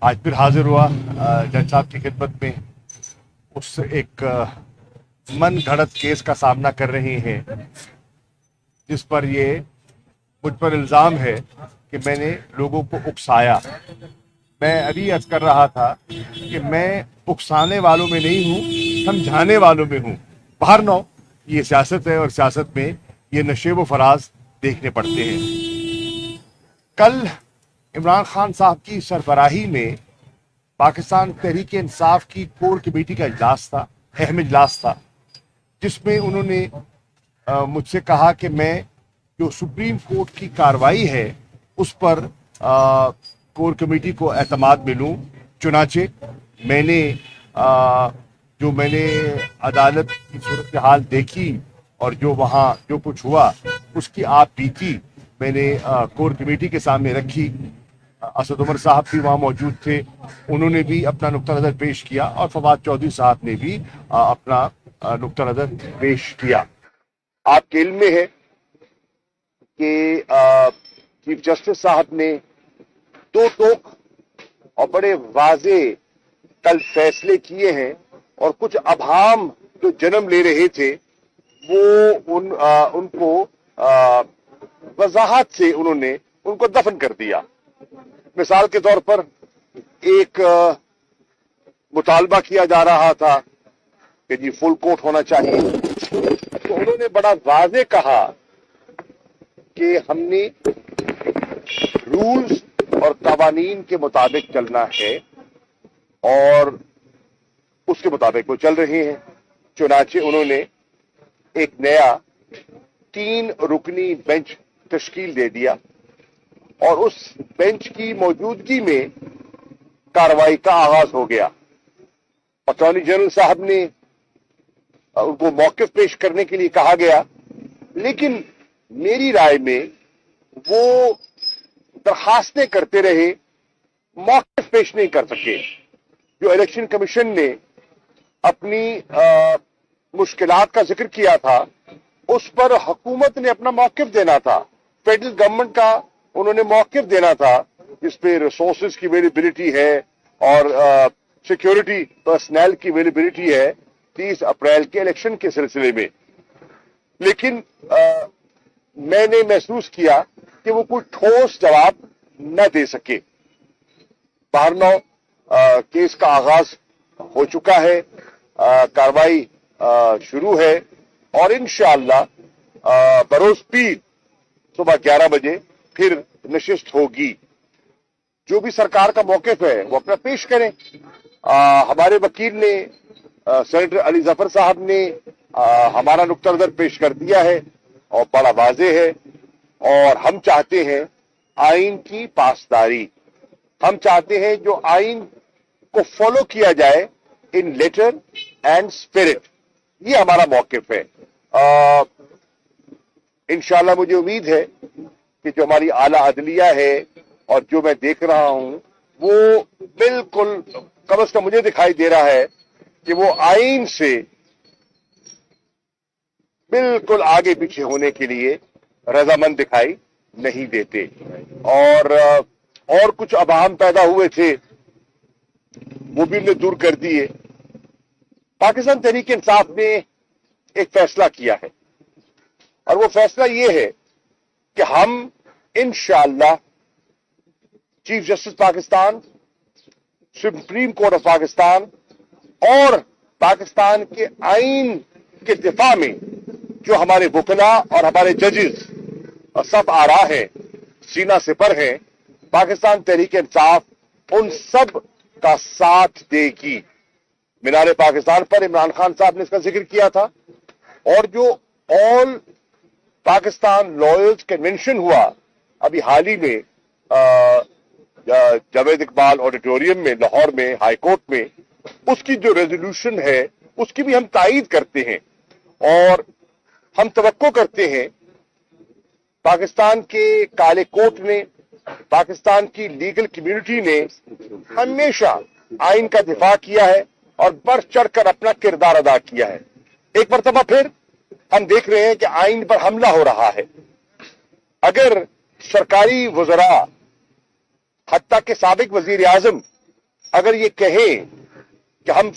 आज फिर हाजिर हुआ जज साहब की खिदमत में। उस एक मन घड़त केस का सामना कर रही हैं जिस पर ये मुझ पर इल्ज़ाम है कि मैंने लोगों को उकसाया। मैं अभी अर्ज कर रहा था कि मैं उकसाने वालों में नहीं हूँ, समझाने वालों में हूँ। बाहर नौ ये सियासत है और सियासत में ये नशेब व फराज देखने पड़ते हैं। कल इमरान खान साहब की सरबराही में पाकिस्तान तहरीक इंसाफ की कोर कमेटी का इजलास था, अहम इजलास था, जिसमें उन्होंने मुझसे कहा कि मैं जो सुप्रीम कोर्ट की कार्रवाई है उस पर कोर कमेटी को एतमाद में लूँ। चुनाचे मैंने मैंने अदालत की सूरत हाल देखी और जो वहाँ जो कुछ हुआ उसकी आप बीती मैंने कोर कमेटी के सामने रखी। असद उमर साहब भी वहाँ मौजूद थे, उन्होंने भी अपना नुक्ता नज़र पेश किया और फवाद चौधरी साहब ने भी अपना नुक्ता नज़र पेश किया। आपके इल्म में है कि चीफ जस्टिस साहब ने दो टोक और बड़े वाजे कल फैसले किए हैं और कुछ अभाम जो जन्म ले रहे थे वो उनको वजाहत से उन्होंने उनको दफन कर दिया। मिसाल के तौर पर एक मुतालबा किया जा रहा था कि जी फुल कोर्ट होना चाहिए, तो उन्होंने बड़ा वाज़े कहा कि हमने रूल्स और कवानीन के मुताबिक चलना है और उसके मुताबिक वो चल रहे हैं। चुनाचे उन्होंने एक नया 3 रुकनी बेंच तश्कील दे दिया और उस बेंच की मौजूदगी में कार्रवाई का आगाज हो गया। अटॉर्नी जनरल साहब ने उनको मौक़िफ़ पेश करने के लिए कहा गया, लेकिन मेरी राय में वो दरखास्तें करते रहे, मौक़िफ़ पेश नहीं कर सके। जो इलेक्शन कमीशन ने अपनी मुश्किलात का जिक्र किया था उस पर हुकूमत ने अपना मौक़िफ़ देना था, फेडरल गवर्नमेंट का उन्होंने मौक़िफ़ देना था जिस पे रिसोर्सेज की अवेलेबिलिटी है और सिक्योरिटी पर्सनल की अवेलेबिलिटी है 30 अप्रैल के इलेक्शन के सिलसिले में। लेकिन मैंने महसूस किया कि वो कोई ठोस जवाब न दे सके। बाहरनौ केस का आगाज हो चुका है, कार्रवाई शुरू है और इंशाअल्लाह बरोज पीर सुबह 11 बजे फिर नशिस्त होगी। जो भी सरकार का मौक़िफ़ है वो अपना पेश करें। हमारे वकील ने सेनेटर अली जफर साहब ने हमारा नुक्ता नज़र पेश कर दिया है और बड़ा वाज़े है और हम चाहते हैं आइन की पासदारी। हम चाहते हैं जो आइन को फॉलो किया जाए इन लेटर एंड स्पिरिट, ये हमारा मौक़िफ़ है। इंशाअल्लाह मुझे उम्मीद है कि जो हमारी आला अदलिया है और जो मैं देख रहा हूं वो बिल्कुल, कम से कम मुझे दिखाई दे रहा है कि वो आइन से बिल्कुल आगे पीछे होने के लिए रजामंद दिखाई नहीं देते। और कुछ अभाम पैदा हुए थे वो भी हमने दूर कर दिए। पाकिस्तान तहरीक इंसाफ ने एक फैसला किया है और वो फैसला ये है कि हम इंशाअल्लाह chief justice Pakistan, supreme court of Pakistan और पाकिस्तान के आइन के दिफा में जो हमारे वकला और हमारे जजेस सब आरा हैं, सीना सिपर हैं, पाकिस्तान तहरीक इंसाफ उन सब का साथ देगी। मीनार पाकिस्तान पर इमरान खान साहब ने इसका जिक्र किया था और जो ऑल पाकिस्तान लॉयर्स कन्वेंशन हुआ अभी हाल ही में जावेद इकबाल ऑडिटोरियम में लाहौर में हाई कोर्ट में, उसकी जो रेजोल्यूशन है उसकी भी हम तायीद करते हैं और हम तवक्को करते हैं। पाकिस्तान के काले कोर्ट ने, पाकिस्तान की लीगल कम्युनिटी ने हमेशा आइन का दिफा किया है और बढ़ चढ़कर अपना किरदार अदा किया है। एक मरतबा फिर हम देख रहे हैं कि आइन पर हमला हो रहा है। अगर सरकारी वज़रा حتیٰ کہ سابق وزیر اعظم اگر یہ کہیں کہ ہم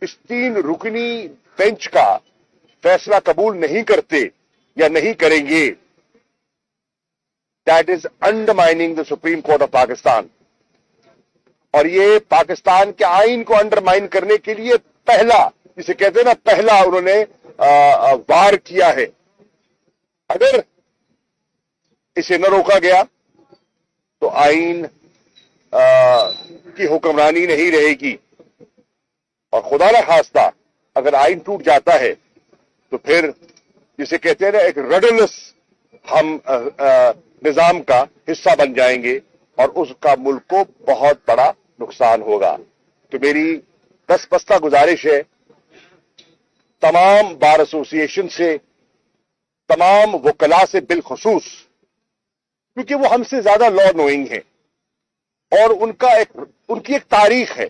اس 3 رکنی بینچ کا فیصلہ قبول نہیں کرتے یا نہیں کریں گے, that is انڈرمائننگ the supreme court of Pakistan. اور یہ پاکستان کے آئین کو انڈرمائن کرنے کے لیے پہلا, جسے کہتے ہیں نا, پہلا انہوں نے وار کیا ہے. اگر اسے نہ روکا گیا تو آئین کی حکمرانی نہیں رہے گی, اور خدا نہ خواستہ اگر آئین ٹوٹ جاتا ہے تو پھر جسے کہتے ہیں نا ایک رڈلس ہم نظام کا حصہ بن جائیں گے, اور اس کا ملک کو بہت بڑا نقصان ہوگا. تو میری دس پستہ گزارش ہے تمام بار ایسوسی ایشن سے, تمام وکلاء سے بالخصوص, کیونکہ وہ ہم سے زیادہ لا نوئنگ ہیں اور ان کی ایک تاریخ ہے,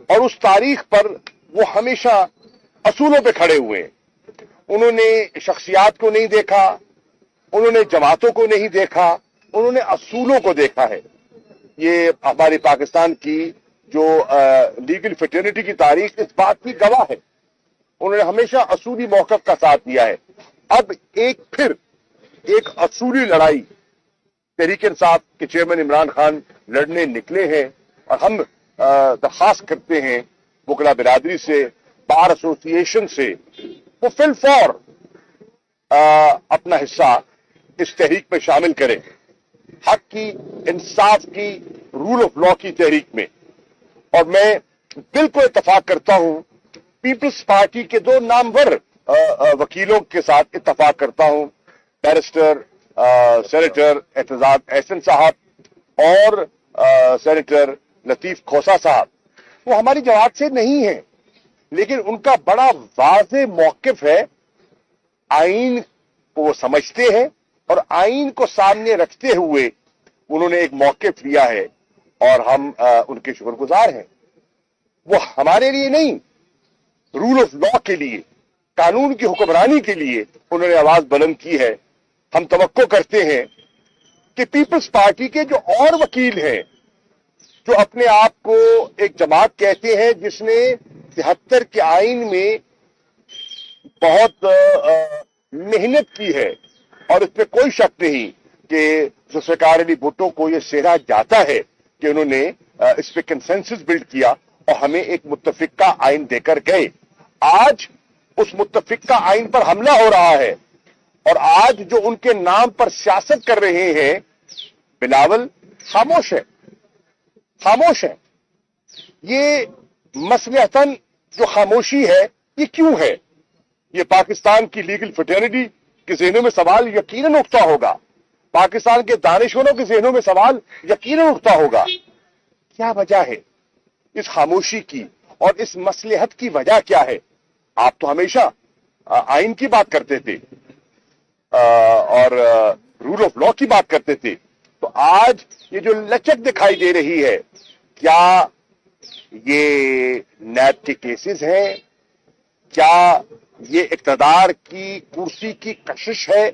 اور اس تاریخ پر وہ ہمیشہ اصولوں پہ کھڑے ہوئے ہیں. انہوں نے شخصیات کو نہیں دیکھا, انہوں نے جماعتوں کو نہیں دیکھا, انہوں نے اصولوں کو دیکھا ہے. یہ ہماری پاکستان کی جو لیگل فٹرنیٹی کی تاریخ اس بات کی گواہ ہے. انہوں نے ہمیشہ اصولی موقف کا ساتھ دیا ہے. اب پھر ایک اصولی لڑائی تحریک انصاف کے چیئرمین عمران خان لڑنے نکلے ہیں, اور ہم درخواست کرتے ہیں وکلا برادری سے, بار ایسوسی ایشن سے, وہ فی الفور اپنا حصہ اس تحریک میں شامل کریں, حق کی, انصاف کی, رول آف لا کی تحریک میں. اور میں بالکل اتفاق کرتا ہوں, پیپلز پارٹی کے 2 نامور وکیلوں کے ساتھ اتفاق کرتا ہوں, بیرسٹر سینیٹر اعتزاز احسن صاحب اور سینیٹر لطیف کھوسہ صاحب. وہ ہماری جماعت سے نہیں ہیں, لیکن ان کا بڑا واضح موقف ہے. آئین کو وہ سمجھتے ہیں, اور آئین کو سامنے رکھتے ہوئے انہوں نے ایک موقف لیا ہے, اور ہم ان کے شکر گزار ہیں. وہ ہمارے لیے نہیں, رول آف لا کے لیے, قانون کی حکمرانی کے لیے انہوں نے آواز بلند کی ہے. ہم توقع کرتے ہیں کہ پیپلز پارٹی کے جو اور وکیل ہیں, جو اپنے آپ کو ایک جماعت کہتے ہیں جس نے 73 کے آئین میں بہت محنت کی ہے, اور اس پہ کوئی شک نہیں کہ ذوالفقار علی بھٹو کو یہ سہرا جاتا ہے کہ انہوں نے اس پہ کنسنسس بلڈ کیا اور ہمیں ایک متفقہ آئین دے کر گئے. آج اس متفقہ آئین پر حملہ ہو رہا ہے, اور آج جو ان کے نام پر سیاست کر رہے ہیں بلاول خاموش ہے, خاموش ہے. یہ مصلحتاً جو خاموشی ہے یہ کیوں ہے؟ یہ پاکستان کی لیگل فٹرنیٹی کے ذہنوں میں سوال یقیناً اٹھتا ہوگا, پاکستان کے دانشوروں کے ذہنوں میں سوال یقیناً اٹھتا ہوگا. کیا وجہ ہے اس خاموشی کی, اور اس مصلحت کی وجہ کیا ہے؟ آپ تو ہمیشہ آئین کی بات کرتے تھے اور رول آف لا کی بات کرتے تھے, تو آج یہ جو لچک دکھائی دے رہی ہے, کیا یہ نیب کے کیسز ہیں؟ کیا یہ اقتدار کی کرسی کی کشش ہے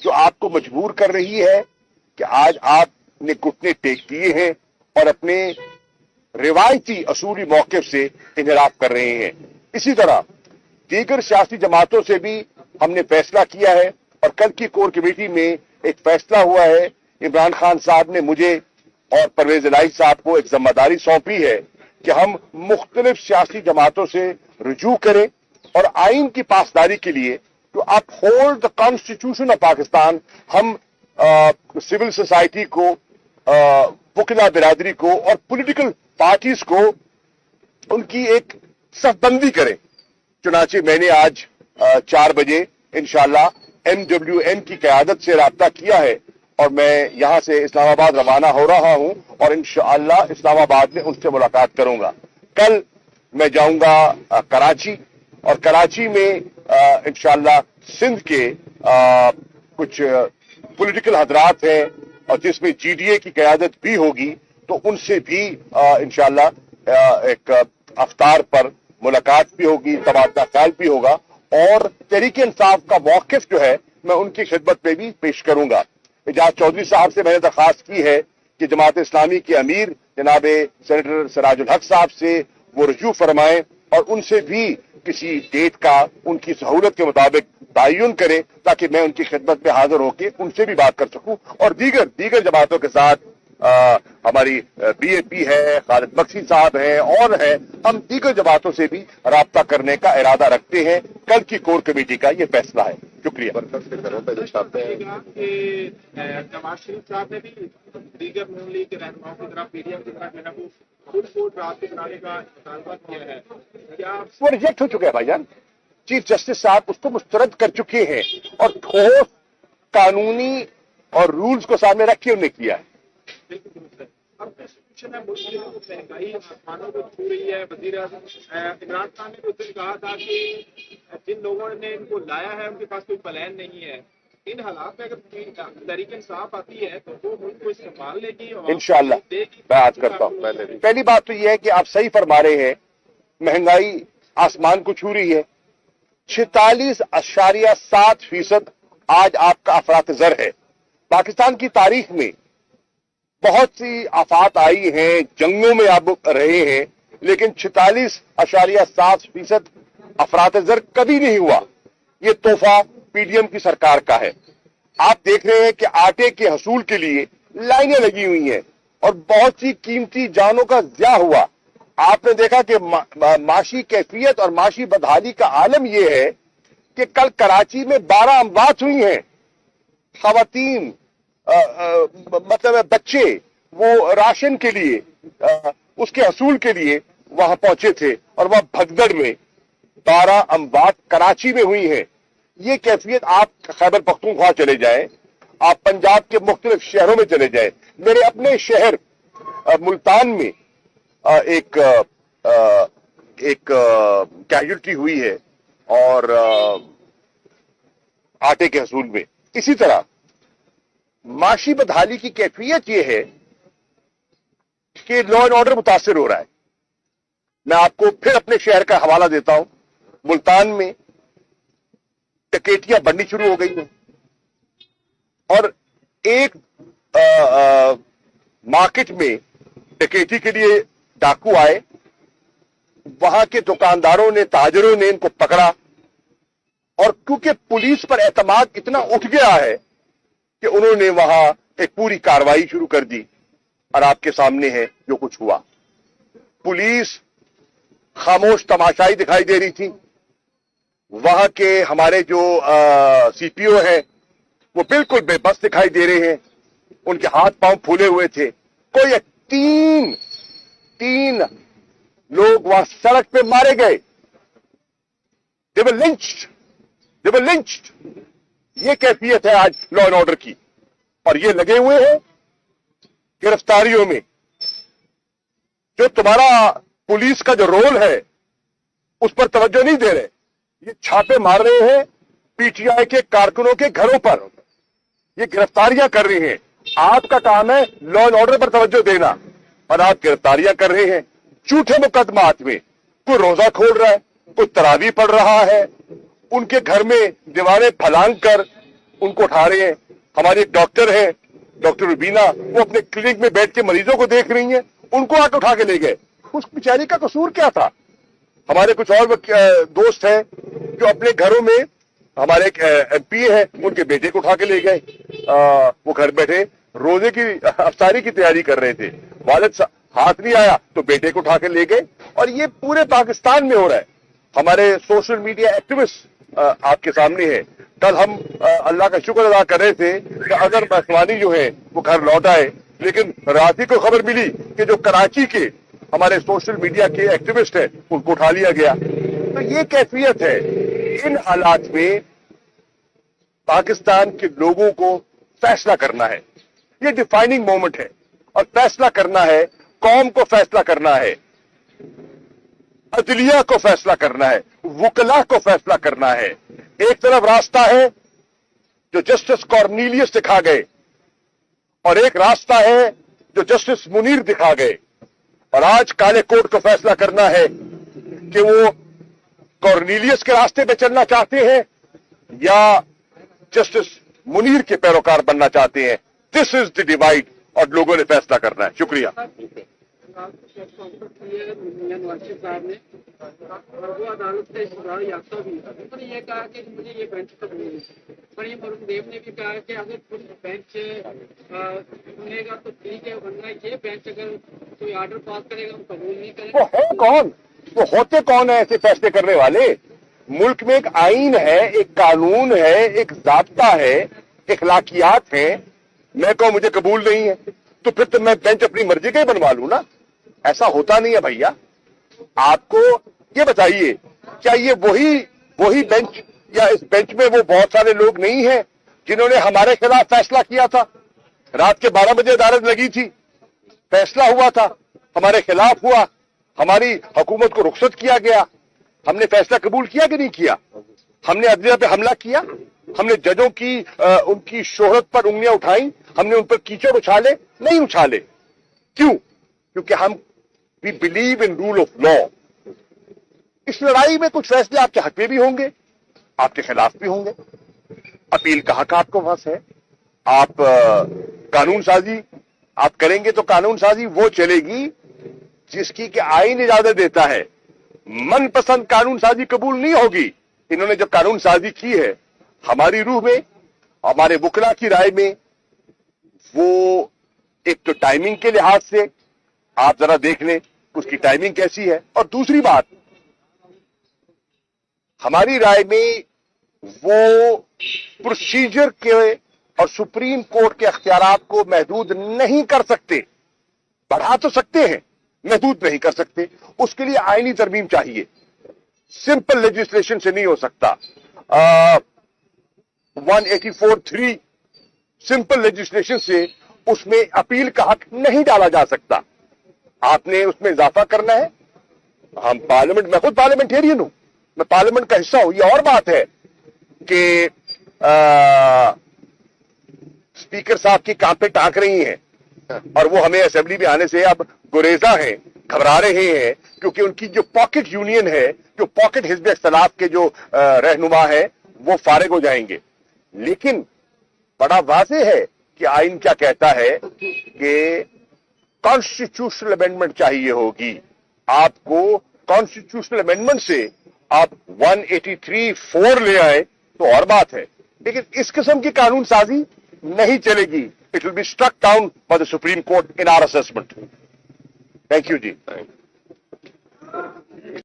جو آپ کو مجبور کر رہی ہے کہ آج آپ نے گھٹنے ٹیک دیے ہیں اور اپنے روایتی اصولی موقف سے انحراف کر رہے ہیں؟ اسی طرح دیگر سیاسی جماعتوں سے بھی ہم نے فیصلہ کیا ہے, اور کل کی کور کمیٹی میں ایک فیصلہ ہوا ہے. عمران خان صاحب نے مجھے اور پرویز الہی صاحب کو ایک ذمہ داری سونپی ہے کہ ہم مختلف سیاسی جماعتوں سے رجوع کریں, اور آئین کی پاسداری کے لیے to up hold the constitution of Pakistan, ہم سول سوسائٹی کو, وکلا برادری کو اور پولیٹیکل پارٹیز کو ان کی ایک صف بندی کریں. چنانچہ میں نے آج 4 بجے انشاءاللہ MWN کی قیادت سے رابطہ کیا ہے, اور میں یہاں سے اسلام آباد روانہ ہو رہا ہوں, اور انشاءاللہ اسلام آباد میں ان سے ملاقات کروں گا. کل میں جاؤں گا کراچی, اور کراچی میں انشاءاللہ سندھ کے کچھ پولیٹیکل حضرات ہیں, اور جس میں GDA کی قیادت بھی ہوگی, تو ان سے بھی انشاءاللہ ایک افطار پر ملاقات بھی ہوگی, تبادلہ خیال بھی ہوگا, اور تحریک انصاف کا موقف جو ہے میں ان کی خدمت میں بھی پیش کروں گا. اعجاز چودھری صاحب سے میں نے درخواست کی ہے कि जमात इस्लामी के अमीर जनाब सेनेटर सिराजुल हक साहब से वो रजू फरमाएं और उनसे भी किसी डेट का उनकी सहूलत के मुताबिक तयन करें ताकि मैं उनकी खिदमत में हाजिर होकर उनसे भी बात कर सकूं और दीगर जमातों के साथ हमारी बीएपी है, खालिद बख्शी साहब हैं और हैं, हम दीगर जमातों से भी राब्ता करने का इरादा रखते हैं। कल की कोर कमेटी का ये फैसला है। शुक्रिया। नवाज शरीफ साहब ने भी दीगर नून लीग के रहनुमाओं की तरफ पीडीएम की तरफ जो है वो फुल कोर्ट रास्ते बनाने का मुतालबा किया है, क्या वो रिजेक्ट हो चुका है भाईजान? चीफ जस्टिस साहब उसको मुस्तरद कर चुके हैं और ठोस कानूनी और रूल्स को सामने रख के उन्होंने किया है। अब सिचुएशन है, मुल्क में महंगाई आसमानों को छू रही है। वजीर आज़म इमरान खान ने उस दिन कहा था कि जिन लोगों ने इनको लाया है उनके पास कोई प्लान नहीं है। इन हालात में अगर तहरीक इंसाफ आती है तो वो मुल्क को संभाल लेगी, इंशाअल्लाह। मैं आज करता हूँ। पहली बात तो यह है कि आप सही फरमा रहे हैं, महंगाई आसमान को छू रही है। 46.7% आज आपका अफरातज़र है। पाकिस्तान की तारीख में बहुत सी आफात आई हैं, जंगों में आप रहे हैं, लेकिन 46.7% अफरातज़र कभी नहीं हुआ। ये तोहफा पीडीएम की सरकार का है। आप देख रहे हैं कि आटे के हसूल के लिए लाइनें लगी हुई हैं और बहुत सी कीमती जानों का ज़िया हुआ। आपने देखा कि माशी कैफियत और माशी बदहाली का आलम यह है कि कल कराची में 12 अमवात हुई हैं। खवातीन मतलब बच्चे वो राशन के लिए उसके हसूल के लिए वहां पहुंचे थे और वह भगदड़ में 12 अमवात कराची में हुई हैं। ये कैफियत आप खैबर पख्तूनख्वा चले जाएं, आप पंजाब के मुख्तलिफ शहरों में चले जाएं। मेरे अपने शहर मुल्तान में एक कैजुअल्टी हुई है और आटे के हसूल में। इसी तरह माशी बदहाली की कैफियत यह है कि लॉ एंड ऑर्डर मुतासिर हो रहा है। मैं आपको फिर अपने शहर का हवाला देता हूं। मुल्तान में डकैतियां बढ़नी शुरू हो गई हैं और एक मार्केट में डकैती के लिए डाकू आए। वहां के दुकानदारों ने, ताजरों ने इनको पकड़ा और क्योंकि पुलिस पर एतमाद इतना उठ गया है कि उन्होंने वहां एक पूरी कार्रवाई शुरू कर दी और आपके सामने है जो कुछ हुआ। पुलिस खामोश तमाशाई दिखाई दे रही थी। वहां के हमारे जो सीपीओ हैं वो बिल्कुल बेबस दिखाई दे रहे हैं, उनके हाथ पांव फूले हुए थे। कोई तीन लोग वहां सड़क पे मारे गए। दे वर लिंच्ड। ये कैफियत है आज लॉ एंड ऑर्डर की और ये लगे हुए हैं गिरफ्तारियों में। जो तुम्हारा पुलिस का जो रोल है उस पर तवज्जो नहीं दे रहे। ये छापे मार रहे हैं पीटीआई के कारकुनों के घरों पर, ये गिरफ्तारियां कर रहे हैं। आपका काम है लॉ एंड ऑर्डर पर तवज्जो देना और आप गिरफ्तारियां कर रहे हैं झूठे मुकदमात में। कोई रोजा खोल रहा है, कोई तरावी पढ़ रहा है, उनके घर में दीवारें फलांग कर उनको उठा रहे हैं। हमारे डॉक्टर हैं, डॉक्टर रुबीना, वो अपने क्लिनिक में बैठ के मरीजों को देख रही हैं, उनको आके उठा के ले गए। उस बेचारी का कसूर क्या था? हमारे कुछ और दोस्त हैं जो अपने घरों में, हमारे एक एमपी है, उनके बेटे को उठा के ले गए। वो घर बैठे रोजे की अफ्तारी की तैयारी कर रहे थे, वालिद हाथ नहीं आया तो बेटे को उठा के ले गए। और ये पूरे पाकिस्तान में हो रहा है। हमारे सोशल मीडिया एक्टिविस्ट आपके सामने है। कल हम अल्लाह का शुक्र अदा कर रहे थे कि अगर महसवानी जो है वो घर लौट आए, लेकिन रात ही को खबर मिली कि जो कराची के हमारे सोशल मीडिया के एक्टिविस्ट हैं उनको उठा लिया गया। तो ये कैफियत है। इन हालात में पाकिस्तान के लोगों को फैसला करना है। ये डिफाइनिंग मोमेंट है और फैसला करना है, कौम को फैसला करना है, अदलिया को फैसला करना है, वकला को फैसला करना है। एक तरफ रास्ता है जो जस्टिस कॉर्नेलियस दिखा गए और एक रास्ता है जो जस्टिस मुनीर दिखा गए। और आज काले कोर्ट को फैसला करना है कि वो कॉर्नेलियस के रास्ते पे चलना चाहते हैं या जस्टिस मुनीर के पैरोकार बनना चाहते हैं। दिस इज द डिवाइड और लोगों ने फैसला करना है। शुक्रिया। नवाज शरीफ साहब ने और वो अदालत से शुरा याफ्ता भी उन्होंने ये कहा कि मुझे ये बेंच कबूल नहीं। पर ये वरुण देव ने भी कहा कि अगर कोई बेंच सुनेगा तो ठीक है, वरना ये बेंच अगर कोई ऑर्डर पास करेगा हम कबूल नहीं करेंगे। वो है कौन, वो होते कौन है ऐसे फैसले करने वाले? मुल्क में एक आइन है, एक कानून है, एक ज़ाब्ता है, इखलाकियात है। मैं कहूं मुझे कबूल नहीं है तो फिर तो मैं बेंच अपनी मर्जी का ही बनवा लूं ना। ऐसा होता नहीं है भैया। आपको ये बताइए, क्या ये वही बेंच या इस बेंच में वो बहुत सारे लोग नहीं हैं जिन्होंने हमारे खिलाफ फैसला किया था? रात के 12 बजे अदालत लगी थी, फैसला हुआ था, हमारे खिलाफ हुआ, हमारी हुकूमत को रुखसत किया गया। हमने फैसला कबूल किया कि नहीं किया? हमने अदलिया पे हमला किया? हमने जजों की उनकी शोहरत पर उंगलियां उठाई? हमने उन पर कीचड़ उछाले? नहीं उछाले। क्यों? क्योंकि हम we believe in rule of law. इस लड़ाई में कुछ फैसले आपके हक में भी होंगे, आपके खिलाफ भी होंगे। अपील का हक आपको पास है। आप कानून साजी आप करेंगे तो कानून साजी वो चलेगी जिसकी कि आईन इजाजत देता है। मनपसंद कानून साजी कबूल नहीं होगी। इन्होंने जो कानून साजी की है, हमारी रूह में, हमारे वकला की राय में, वो एक तो टाइमिंग के लिहाज से आप जरा देख लें उसकी टाइमिंग कैसी है, और दूसरी बात हमारी राय में वो प्रोसीजर के और सुप्रीम कोर्ट के अख्तियारात को महदूद नहीं कर सकते। बढ़ा तो सकते हैं, महदूद नहीं कर सकते। उसके लिए आईनी तरमीम चाहिए, सिंपल लेजिस्लेशन से नहीं हो सकता। 184(3) सिंपल लेजिस्लेशन से उसमें अपील का हक नहीं डाला जा सकता। आपने उसमें इजाफा करना है। हम पार्लियामेंट, मैं खुद पार्लियामेंटेरियन हूं, मैं पार्लियामेंट का हिस्सा हूं। ये और बात है कि स्पीकर साहब की कांपे टांक रही हैं और वो हमें असेंबली में आने से अब गुरेजा हैं, घबरा रहे हैं, क्योंकि उनकी जो पॉकेट यूनियन है, जो पॉकेट हिज़्ब इख्तिलाफ के जो रहनुमा है, वो फारिग हो जाएंगे। लेकिन बड़ा वाज़ेह है कि आइन क्या कहता है कि कॉन्स्टिट्यूशनल अमेंडमेंट चाहिए होगी। आपको कॉन्स्टिट्यूशनल अमेंडमेंट से आप 183(4) ले आए तो और बात है, लेकिन इस किस्म की कानून साजी नहीं चलेगी। It will be struck down by the Supreme Court in our assessment. Thank you ji.